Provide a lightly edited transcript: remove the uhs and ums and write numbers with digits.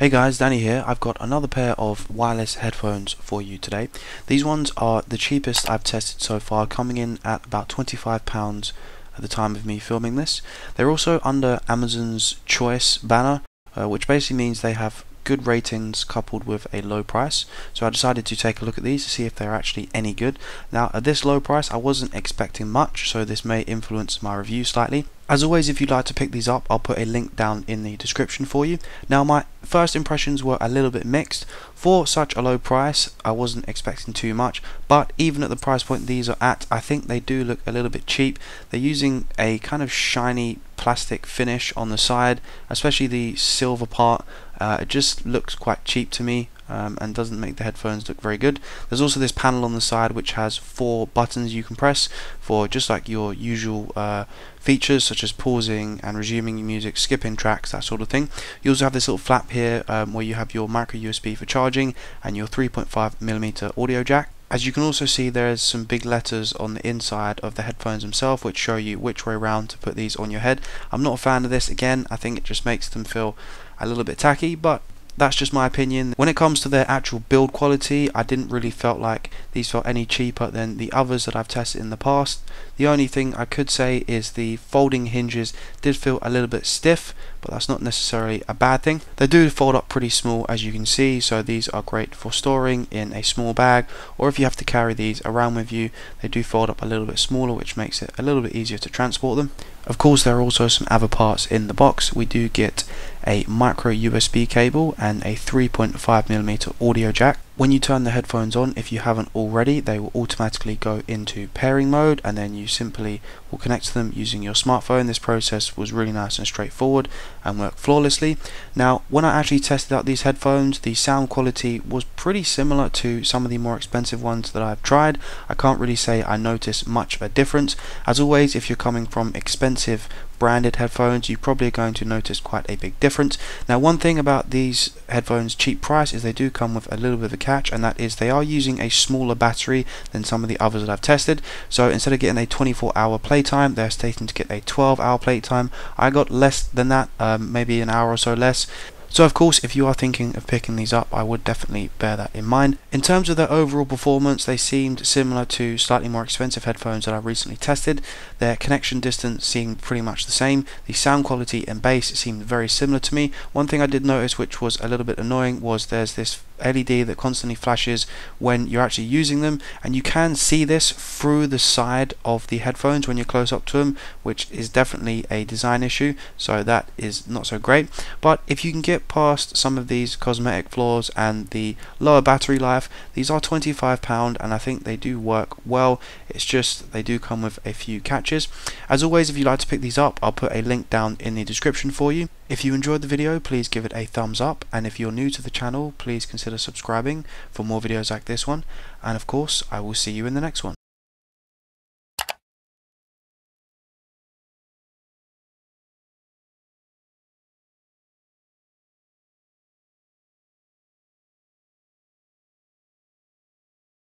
Hey guys, Danny here. I've got another pair of wireless headphones for you today. These ones are the cheapest I've tested so far, coming in at about £25 at the time of me filming this. They're also under Amazon's Choice banner, which basically means they have good ratings coupled with a low price. So I decided to take a look at these to see if they're actually any good. Now at this low price I wasn't expecting much, so this may influence my review slightly. As always, if you'd like to pick these up, I'll put a link down in the description for you. Now my first impressions were a little bit mixed. For such a low price I wasn't expecting too much, but even at the price point these are at, I think they do look a little bit cheap. They're using a kind of shiny plastic finish on the side, especially the silver part. It just looks quite cheap to me. And doesn't make the headphones look very good. There's also this panel on the side which has 4 buttons you can press for just like your usual features, such as pausing and resuming your music, skipping tracks, that sort of thing. You also have this little flap here where you have your micro USB for charging and your 3.5mm audio jack. As you can also see, there's some big letters on the inside of the headphones themselves which show you which way around to put these on your head. I'm not a fan of this. Again, I think it just makes them feel a little bit tacky, but that's just my opinion. When it comes to their actual build quality, I didn't really felt like these felt any cheaper than the others that I've tested in the past. The only thing I could say is the folding hinges did feel a little bit stiff, but that's not necessarily a bad thing. They do fold up pretty small, as you can see, so these are great for storing in a small bag, or if you have to carry these around with you, they do fold up a little bit smaller, which makes it a little bit easier to transport them. Of course, there are also some other parts in the box. We do get a micro USB cable and a 3.5mm audio jack. When you turn the headphones on, if you haven't already, they will automatically go into pairing mode, and then you simply will connect to them using your smartphone. This process was really nice and straightforward and worked flawlessly. Now, when I actually tested out these headphones, the sound quality was pretty similar to some of the more expensive ones that I've tried. I can't really say I noticed much of a difference. As always, if you're coming from expensive branded headphones, you probably are going to notice quite a big difference. Now, one thing about these headphones cheap price is they do come with a little bit of a catch, and that is they are using a smaller battery than some of the others that I've tested. So instead of getting a 24-hour playtime, they're stating to get a 12-hour playtime. I got less than that, maybe an hour or so less. So of course, if you are thinking of picking these up, I would definitely bear that in mind. In terms of their overall performance, they seemed similar to slightly more expensive headphones that I've recently tested. Their connection distance seemed pretty much the same. The sound quality and bass seemed very similar to me. One thing I did notice, which was a little bit annoying, was there's this LED that constantly flashes when you're actually using them, and you can see this through the side of the headphones when you're close up to them, which is definitely a design issue, so that is not so great. But if you can get past some of these cosmetic flaws and the lower battery life, these are £25 and I think they do work well. It's just they do come with a few catches. As always, if you'd like to pick these up, I'll put a link down in the description for you. If you enjoyed the video, please give it a thumbs up, and if you're new to the channel, please consider subscribing for more videos like this one, and of course I will see you in the next one.